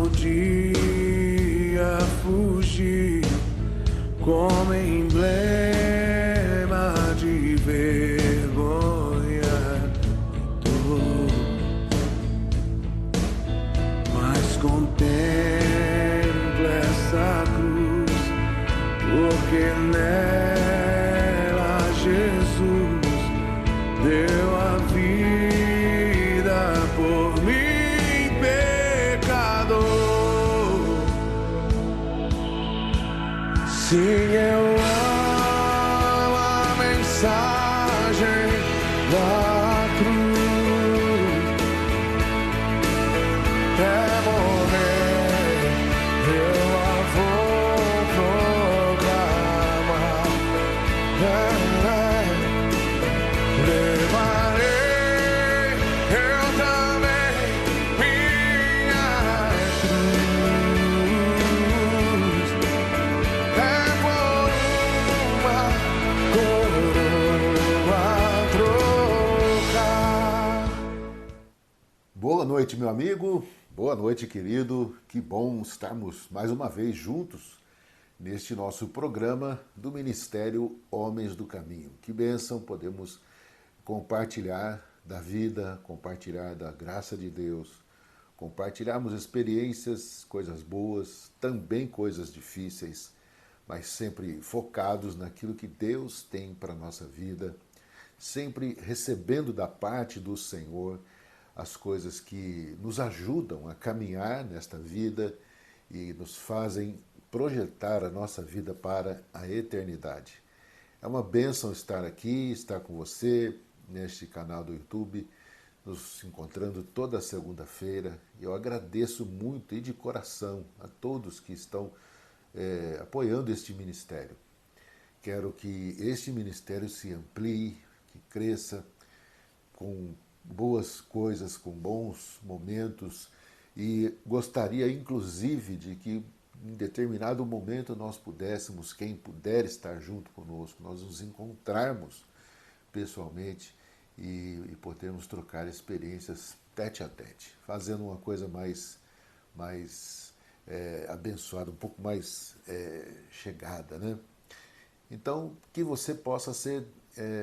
podia fugir como emblema de vergonha e dor, mas contempla essa cruz, porque nela Jesus deu a vida por mim, pecador. Sim, eu amo a mensagem da cruz. É morrer, eu a vou proclamar. Levarei eu também minha cruz. É por uma coroa trocar. Boa noite, meu amigo. Boa noite, querido. Que bom estarmos mais uma vez juntos neste nosso programa do Ministério Homens do Caminho. Que bênção podemos compartilhar da vida, compartilhar da graça de Deus, compartilharmos experiências, coisas boas, também coisas difíceis, mas sempre focados naquilo que Deus tem para a nossa vida, sempre recebendo da parte do Senhor as coisas que nos ajudam a caminhar nesta vida e nos fazem projetar a nossa vida para a eternidade. É uma bênção estar aqui, estar com você neste canal do YouTube, nos encontrando toda segunda-feira. Eu agradeço muito e de coração a todos que estão apoiando este ministério. Quero que este ministério se amplie, que cresça com boas coisas, com bons momentos, e gostaria inclusive de que em determinado momento nós pudéssemos, quem puder estar junto conosco, nós nos encontrarmos pessoalmente e podermos trocar experiências tete a tete, fazendo uma coisa mais abençoada, um pouco mais chegada, né? Então, que você possa ser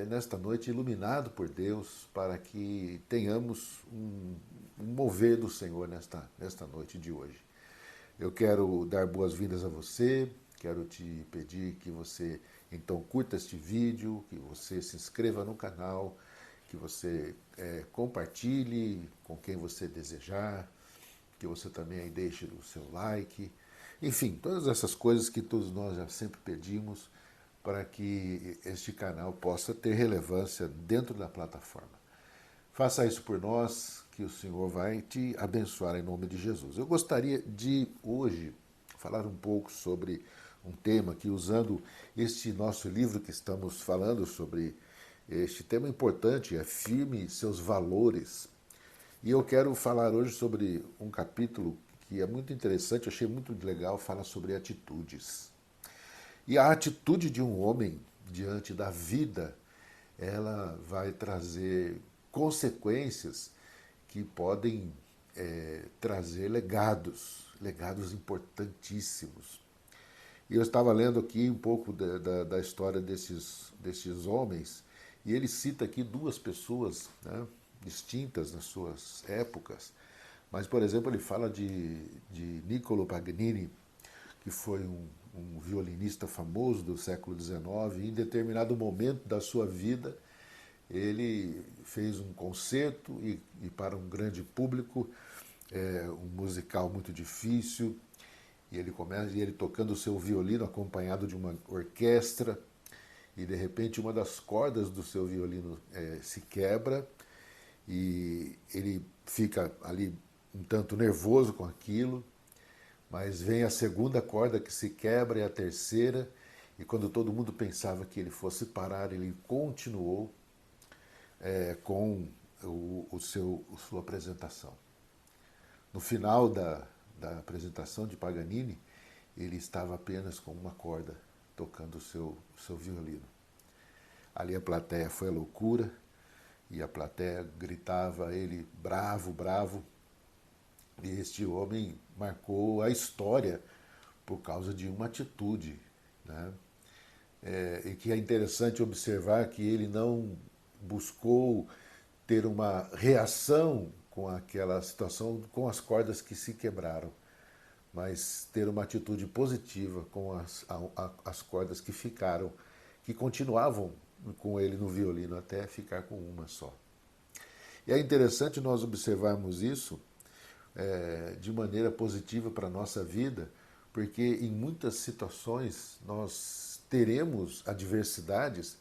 nesta noite iluminado por Deus, para que tenhamos um mover do Senhor nesta noite de hoje. Eu quero dar boas-vindas a você, quero te pedir que você então curta este vídeo, que você se inscreva no canal, que você compartilhe com quem você desejar, que você também aí deixe o seu like, enfim, todas essas coisas que todos nós já sempre pedimos para que este canal possa ter relevância dentro da plataforma. Faça isso por nós, que o Senhor vai te abençoar em nome de Jesus. Eu gostaria de hoje falar um pouco sobre um tema que, usando este nosso livro que estamos falando sobre este tema importante, é Firme Seus Valores. E eu quero falar hoje sobre um capítulo que é muito interessante, eu achei muito legal, fala sobre atitudes. E a atitude de um homem diante da vida, ela vai trazer consequências que podem trazer legados importantíssimos. E eu estava lendo aqui um pouco da história desses homens, e ele cita aqui duas pessoas, né, distintas nas suas épocas, mas, por exemplo, ele fala de Niccolo Paganini, que foi um violinista famoso do século XIX, e em determinado momento da sua vida, ele fez um concerto e para um grande público, um musical muito difícil, e ele começa tocando o seu violino acompanhado de uma orquestra, e de repente uma das cordas do seu violino se quebra, e ele fica ali um tanto nervoso com aquilo, mas vem a segunda corda que se quebra e a terceira, e quando todo mundo pensava que ele fosse parar, ele continuou com sua apresentação. No final da apresentação de Paganini, ele estava apenas com uma corda, tocando o seu violino. Ali a plateia foi a loucura, e a plateia gritava ele bravo, bravo, E este homem marcou a história por causa de uma atitude, né? E que é interessante observar que ele não buscou ter uma reação com aquela situação, com as cordas que se quebraram, mas ter uma atitude positiva com as cordas que ficaram, que continuavam com ele no violino até ficar com uma só. E é interessante nós observarmos isso de maneira positiva para a nossa vida, porque em muitas situações nós teremos adversidades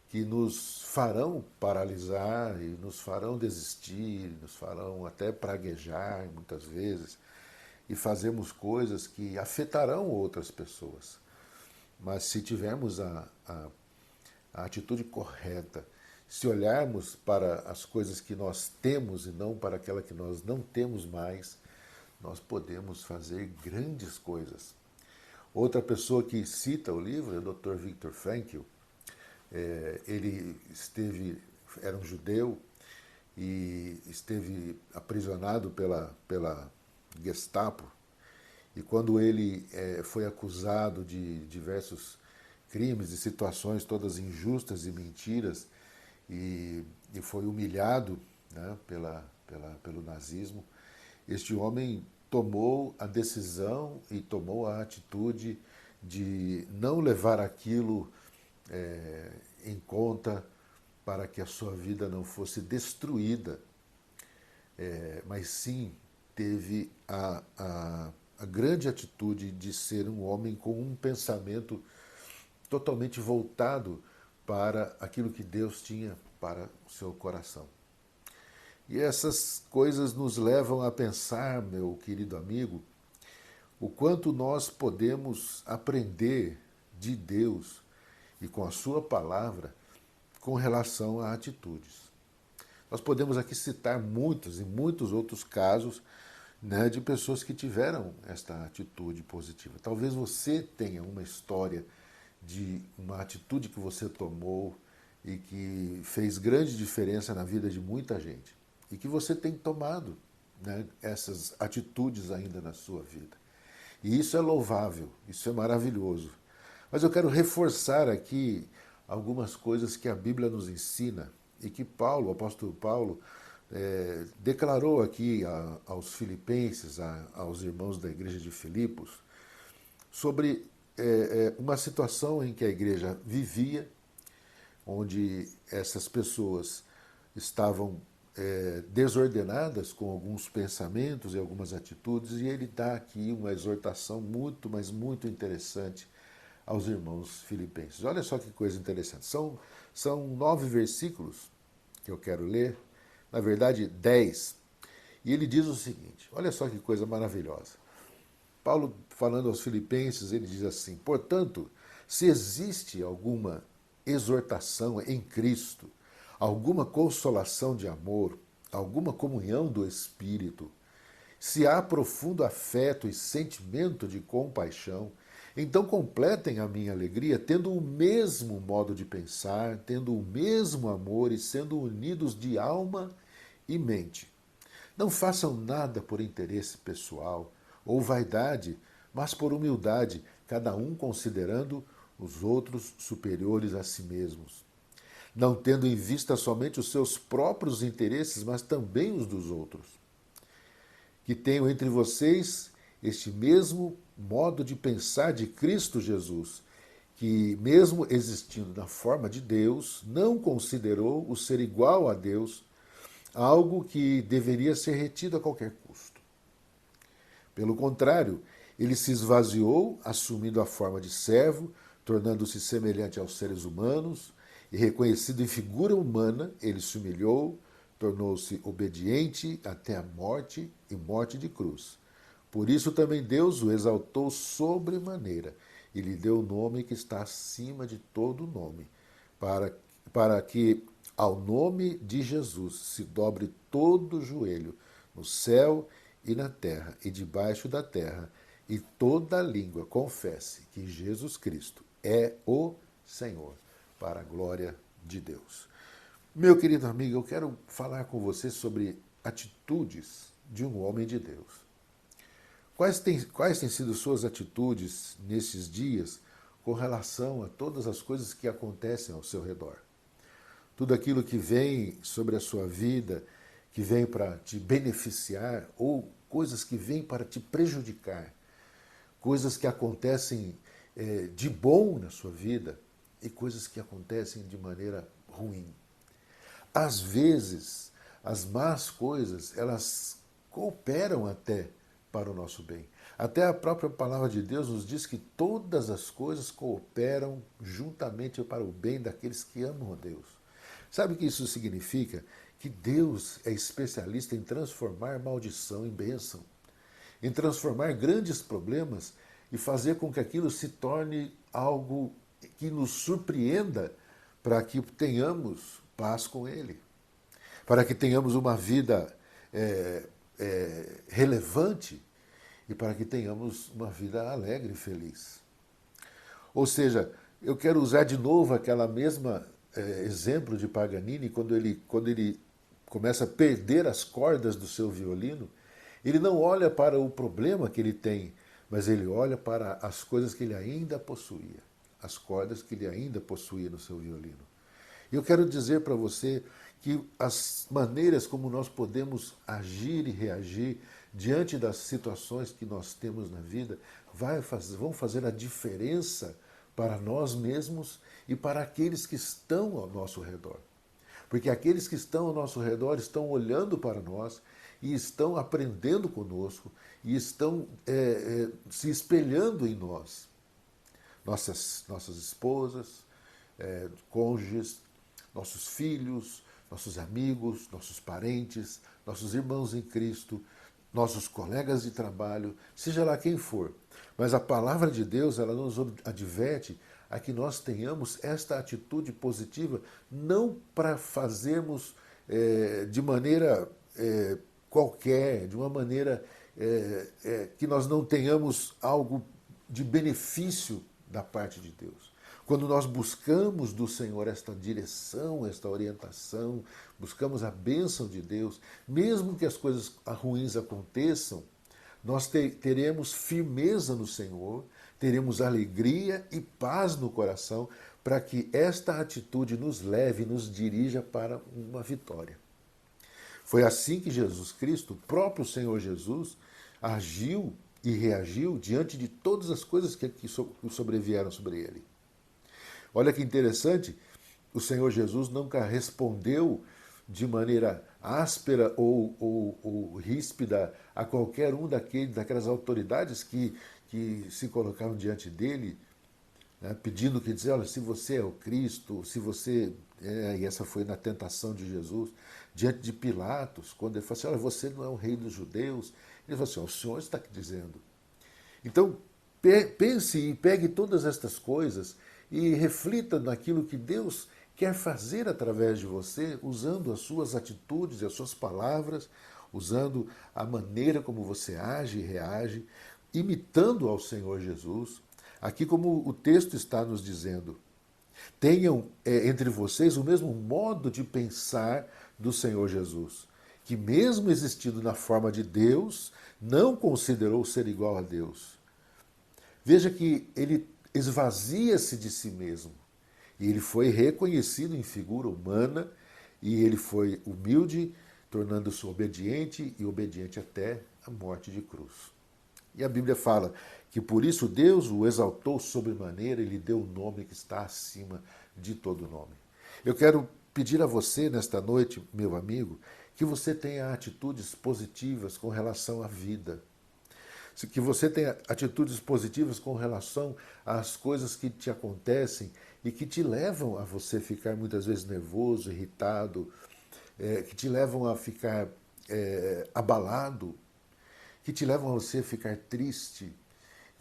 que nos farão paralisar e nos farão desistir, nos farão até praguejar muitas vezes e fazemos coisas que afetarão outras pessoas. Mas se tivermos a atitude correta, se olharmos para as coisas que nós temos e não para aquela que nós não temos mais, nós podemos fazer grandes coisas. Outra pessoa que cita o livro é o Dr. Viktor Frankl. Ele era um judeu e esteve aprisionado pela Gestapo. E quando ele foi acusado de diversos crimes e situações todas injustas e mentiras, e foi humilhado, né, pelo nazismo, este homem tomou a decisão e tomou a atitude de não levar aquilo em conta para que a sua vida não fosse destruída, mas sim teve a grande atitude de ser um homem com um pensamento totalmente voltado para aquilo que Deus tinha para o seu coração. E essas coisas nos levam a pensar, meu querido amigo, o quanto nós podemos aprender de Deus e com a sua palavra com relação a atitudes. Nós podemos aqui citar muitos e muitos outros casos, né, de pessoas que tiveram esta atitude positiva. Talvez você tenha uma história de uma atitude que você tomou e que fez grande diferença na vida de muita gente. E que você tem tomado, né, essas atitudes ainda na sua vida. E isso é louvável, isso é maravilhoso. Mas eu quero reforçar aqui algumas coisas que a Bíblia nos ensina e que Paulo, o apóstolo Paulo, declarou aqui aos filipenses, aos irmãos da igreja de Filipos, sobre uma situação em que a igreja vivia, onde essas pessoas estavam desordenadas com alguns pensamentos e algumas atitudes, e ele dá aqui uma exortação muito, mas muito interessante aos irmãos filipenses. Olha só que coisa interessante. São 9 versículos que eu quero ler, na verdade 10, e ele diz o seguinte, olha só que coisa maravilhosa. Paulo, falando aos filipenses, ele diz assim: portanto, se existe alguma exortação em Cristo, alguma consolação de amor, alguma comunhão do Espírito, se há profundo afeto e sentimento de compaixão, então completem a minha alegria tendo o mesmo modo de pensar, tendo o mesmo amor e sendo unidos de alma e mente. Não façam nada por interesse pessoal ou vaidade, mas por humildade, cada um considerando os outros superiores a si mesmos. Não tendo em vista somente os seus próprios interesses, mas também os dos outros. Que tenham entre vocês este mesmo modo de pensar de Cristo Jesus, que, mesmo existindo na forma de Deus, não considerou o ser igual a Deus algo que deveria ser retido a qualquer custo. Pelo contrário, ele se esvaziou, assumindo a forma de servo, tornando-se semelhante aos seres humanos, e reconhecido em figura humana, ele se humilhou, tornou-se obediente até a morte e morte de cruz. Por isso também Deus o exaltou sobremaneira e lhe deu o nome que está acima de todo nome, para que ao nome de Jesus se dobre todo o joelho, no céu e na terra e debaixo da terra, e toda língua confesse que Jesus Cristo é o Senhor, para a glória de Deus. Meu querido amigo, eu quero falar com você sobre atitudes de um homem de Deus. Quais têm sido suas atitudes nesses dias com relação a todas as coisas que acontecem ao seu redor? Tudo aquilo que vem sobre a sua vida, que vem para te beneficiar, ou coisas que vêm para te prejudicar, coisas que acontecem de bom na sua vida e coisas que acontecem de maneira ruim. Às vezes, as más coisas, elas cooperam até para o nosso bem. Até a própria palavra de Deus nos diz que todas as coisas cooperam juntamente para o bem daqueles que amam a Deus. Sabe o que isso significa? Que Deus é especialista em transformar maldição em bênção, em transformar grandes problemas e fazer com que aquilo se torne algo que nos surpreenda para que tenhamos paz com Ele, para que tenhamos uma vida relevante e para que tenhamos uma vida alegre e feliz. Ou seja, eu quero usar de novo aquela mesma exemplo de Paganini, quando ele começa a perder as cordas do seu violino, ele não olha para o problema que ele tem, mas ele olha para as coisas que ele ainda possuía, as cordas que ele ainda possuía no seu violino. E eu quero dizer para você que as maneiras como nós podemos agir e reagir diante das situações que nós temos na vida vão fazer a diferença para nós mesmos e para aqueles que estão ao nosso redor. Porque aqueles que estão ao nosso redor estão olhando para nós e estão aprendendo conosco e estão se espelhando em nós. Nossas esposas, cônjuges, nossos filhos, nossos amigos, nossos parentes, nossos irmãos em Cristo, nossos colegas de trabalho, seja lá quem for. Mas a palavra de Deus, ela nos adverte a que nós tenhamos esta atitude positiva, não para fazermos de maneira qualquer, de uma maneira que nós não tenhamos algo de benefício da parte de Deus. Quando nós buscamos do Senhor esta direção, esta orientação, buscamos a bênção de Deus, mesmo que as coisas ruins aconteçam, nós teremos firmeza no Senhor, teremos alegria e paz no coração para que esta atitude nos leve, nos dirija para uma vitória. Foi assim que Jesus Cristo, o próprio Senhor Jesus, agiu e reagiu diante de todas as coisas que sobrevieram sobre ele. Olha que interessante, o Senhor Jesus nunca respondeu de maneira áspera ou ríspida a qualquer um daquelas autoridades que se colocaram diante dele, né, pedindo que dizer, olha, se você é o Cristo, se você... e essa foi na tentação de Jesus, diante de Pilatos, quando ele falou assim, olha, você não é o rei dos judeus. Ele falou assim, o Senhor está aqui dizendo. Então, pense e pegue todas estas coisas e reflita naquilo que Deus quer fazer através de você, usando as suas atitudes e as suas palavras, usando a maneira como você age e reage, imitando ao Senhor Jesus. Aqui, como o texto está nos dizendo, tenham entre vocês o mesmo modo de pensar do Senhor Jesus, que mesmo existindo na forma de Deus, não considerou ser igual a Deus. Veja que ele esvazia-se de si mesmo. E ele foi reconhecido em figura humana, e ele foi humilde, tornando-se obediente, e obediente até a morte de cruz. E a Bíblia fala que por isso Deus o exaltou sobremaneira e lhe deu o nome que está acima de todo nome. Eu quero pedir a você nesta noite, meu amigo, que você tenha atitudes positivas com relação à vida. Que você tenha atitudes positivas com relação às coisas que te acontecem e que te levam a você ficar muitas vezes nervoso, irritado, que te levam a ficar abalado, que te levam a você ficar triste,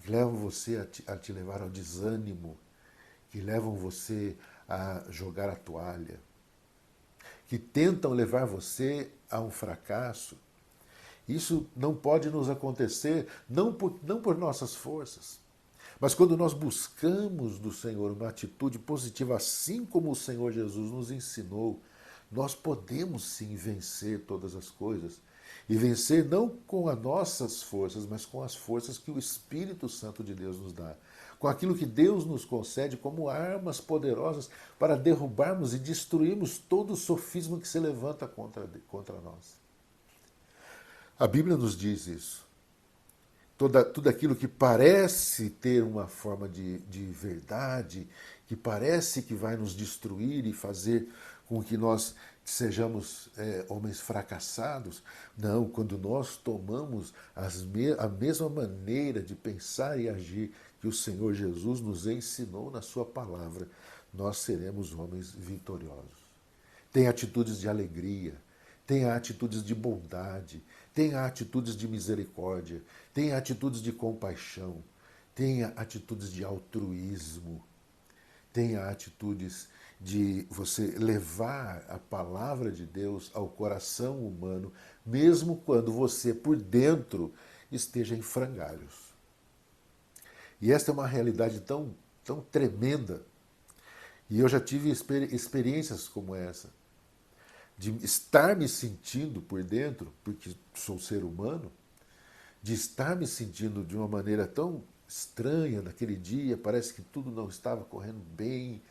que levam você a te levar ao desânimo, que levam você a jogar a toalha, que tentam levar você a um fracasso. Isso não pode nos acontecer, não por nossas forças, mas quando nós buscamos do Senhor uma atitude positiva, assim como o Senhor Jesus nos ensinou, nós podemos sim vencer todas as coisas E vencer não com as nossas forças, mas com as forças que o Espírito Santo de Deus nos dá. Com aquilo que Deus nos concede como armas poderosas para derrubarmos e destruirmos todo o sofisma que se levanta contra nós. A Bíblia nos diz isso. Tudo aquilo que parece ter uma forma de verdade, que parece que vai nos destruir e fazer com que nós sejamos homens fracassados. Não, quando nós tomamos a mesma maneira de pensar e agir que o Senhor Jesus nos ensinou na sua palavra, nós seremos homens vitoriosos. Tem atitudes de alegria, tenha atitudes de bondade, tenha atitudes de misericórdia, tenha atitudes de compaixão, tenha atitudes de altruísmo, tenha atitudes de você levar a palavra de Deus ao coração humano, mesmo quando você por dentro esteja em frangalhos. E esta é uma realidade tão tremenda. E eu já tive experiências como essa, de estar me sentindo por dentro, porque sou ser humano, de estar me sentindo de uma maneira tão estranha naquele dia, parece que tudo não estava correndo bem,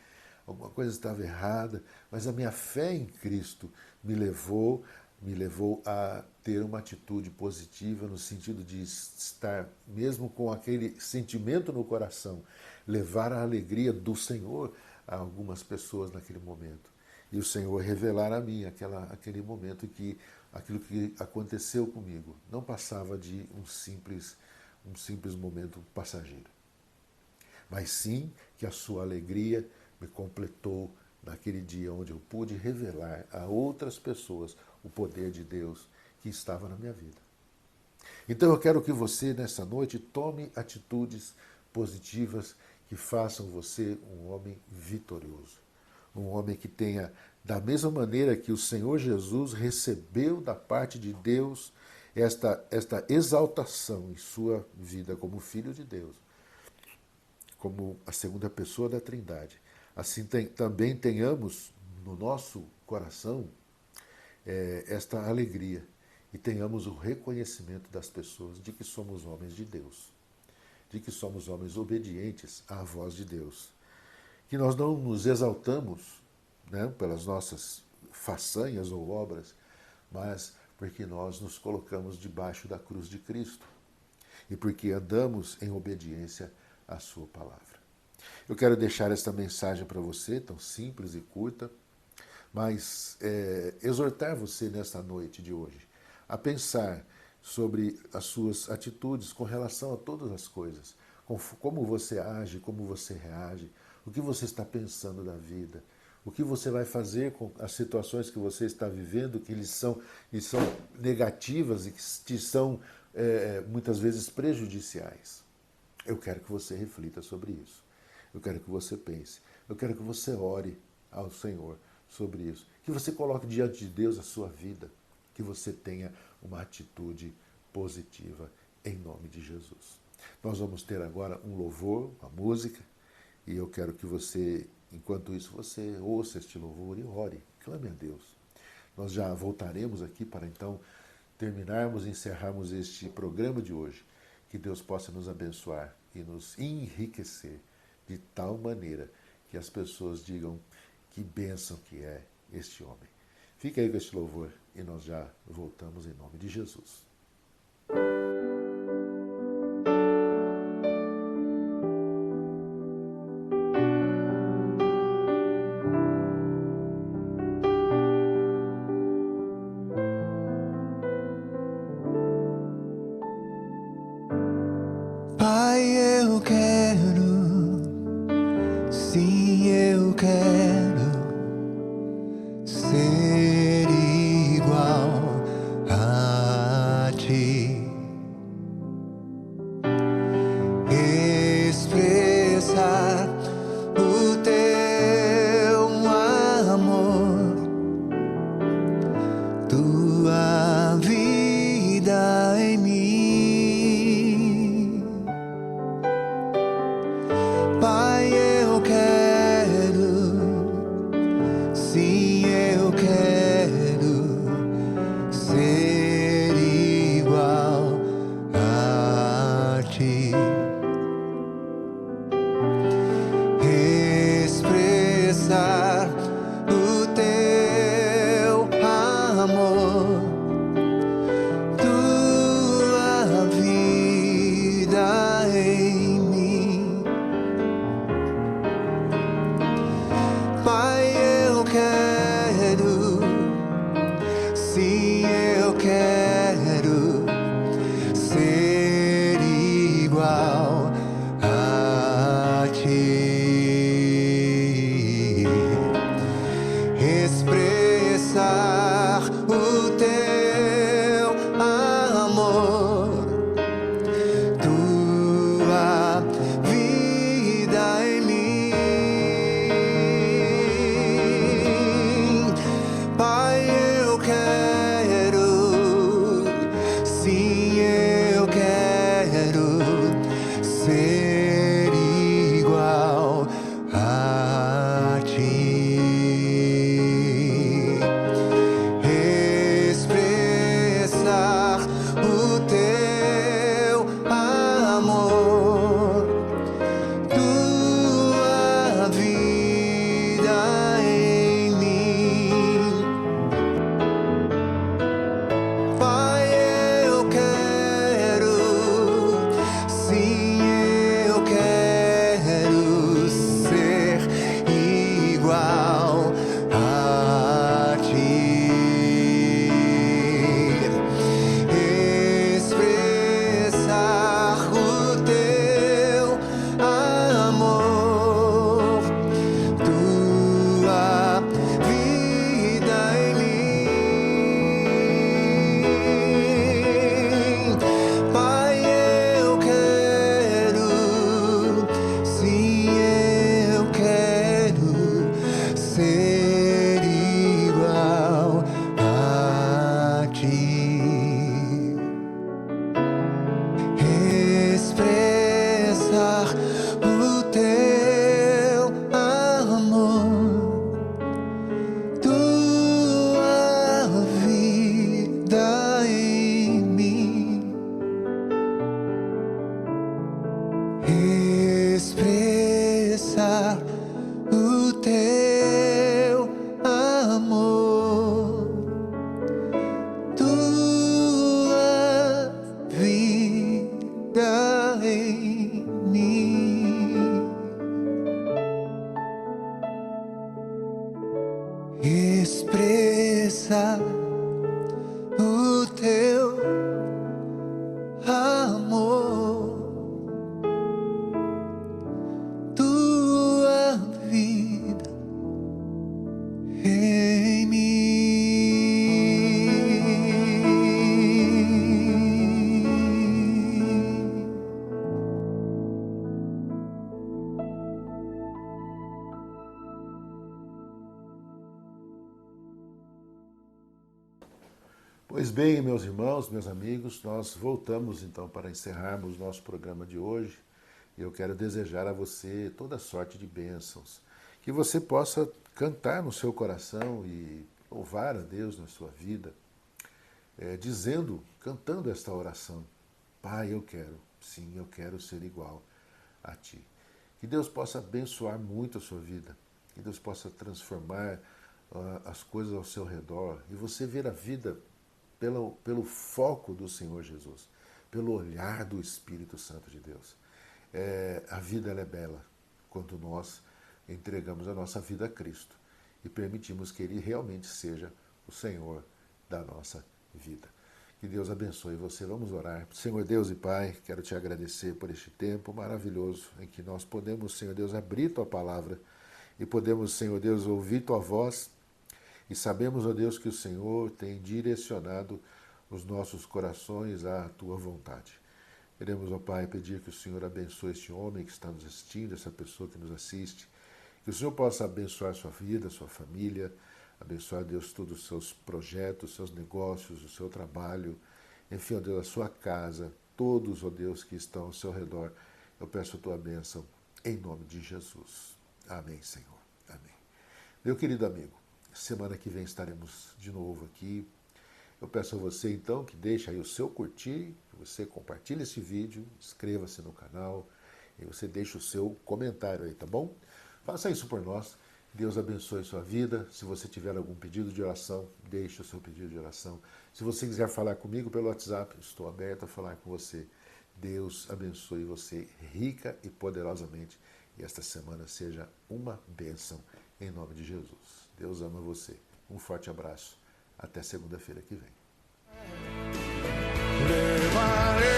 alguma coisa estava errada, mas a minha fé em Cristo me levou a ter uma atitude positiva no sentido de estar, mesmo com aquele sentimento no coração, levar a alegria do Senhor a algumas pessoas naquele momento. E o Senhor revelar a mim aquele momento que aquilo que aconteceu comigo não passava de um simples momento passageiro. Mas sim que a sua alegria me completou naquele dia onde eu pude revelar a outras pessoas o poder de Deus que estava na minha vida. Então eu quero que você, nessa noite, tome atitudes positivas que façam você um homem vitorioso. Um homem que tenha, da mesma maneira que o Senhor Jesus recebeu da parte de Deus esta exaltação em sua vida como Filho de Deus, como a segunda pessoa da Trindade. Assim também tenhamos no nosso coração esta alegria e tenhamos o reconhecimento das pessoas de que somos homens de Deus, de que somos homens obedientes à voz de Deus, que nós não nos exaltamos, né, pelas nossas façanhas ou obras, mas porque nós nos colocamos debaixo da cruz de Cristo e porque andamos em obediência à sua palavra. Eu quero deixar esta mensagem para você, tão simples e curta, mas exortar você nesta noite de hoje a pensar sobre as suas atitudes com relação a todas as coisas, como você age, como você reage, o que você está pensando da vida, o que você vai fazer com as situações que você está vivendo, que são negativas e que te são muitas vezes prejudiciais. Eu quero que você reflita sobre isso. Eu quero que você pense. Eu quero que você ore ao Senhor sobre isso. Que você coloque diante de Deus a sua vida. Que você tenha uma atitude positiva em nome de Jesus. Nós vamos ter agora um louvor, uma música, e eu quero que você, enquanto isso, você ouça este louvor e ore, clame a Deus. Nós já voltaremos aqui para então terminarmos e encerrarmos este programa de hoje. Que Deus possa nos abençoar e nos enriquecer de tal maneira que as pessoas digam que bênção que é este homem. Fica aí com este louvor e nós já voltamos em nome de Jesus. Pai, eu quero, sim, eu quero ser igual a ti, expressar o teu amor, tua vida em mim. expressar o teu amor, tua vida em mim, expressar o teu amor, tua vida em mim, expressar o teu amor, tua vida em mim. Pois bem, meus irmãos, meus amigos, nós voltamos então para encerrarmos nosso programa de hoje. Eu quero desejar a você toda sorte de bênçãos, que você possa cantar no seu coração e louvar a Deus na sua vida, cantando esta oração: Pai, eu quero, sim, eu quero ser igual a Ti. Que Deus possa abençoar muito a sua vida, que Deus possa transformar as coisas ao seu redor e você ver a vida pelo foco do Senhor Jesus, pelo olhar do Espírito Santo de Deus. A vida ela é bela quando nós entregamos a nossa vida a Cristo e permitimos que Ele realmente seja o Senhor da nossa vida. Que Deus abençoe você. Vamos orar. Senhor Deus e Pai, quero te agradecer por este tempo maravilhoso em que nós podemos, Senhor Deus, abrir Tua palavra e podemos, Senhor Deus, ouvir Tua voz. E sabemos, ó Deus, que o Senhor tem direcionado os nossos corações à Tua vontade. Queremos, ó Pai, pedir que o Senhor abençoe este homem que está nos assistindo, essa pessoa que nos assiste. Que o Senhor possa abençoar sua vida, sua família, abençoar, Deus, todos os seus projetos, seus negócios, o seu trabalho, enfim, ó Deus, a sua casa, todos, ó Deus, que estão ao seu redor. Eu peço a Tua bênção em nome de Jesus. Amém, Senhor. Amém. Meu querido amigo, semana que vem estaremos de novo aqui. Eu peço a você, então, que deixe aí o seu curtir, que você compartilhe esse vídeo, inscreva-se no canal e você deixe o seu comentário aí, tá bom? Faça isso por nós. Deus abençoe sua vida. Se você tiver algum pedido de oração, deixe o seu pedido de oração. Se você quiser falar comigo pelo WhatsApp, estou aberto a falar com você. Deus abençoe você rica e poderosamente. E esta semana seja uma bênção em nome de Jesus. Deus ama você. Um forte abraço. Até segunda-feira que vem. Levarei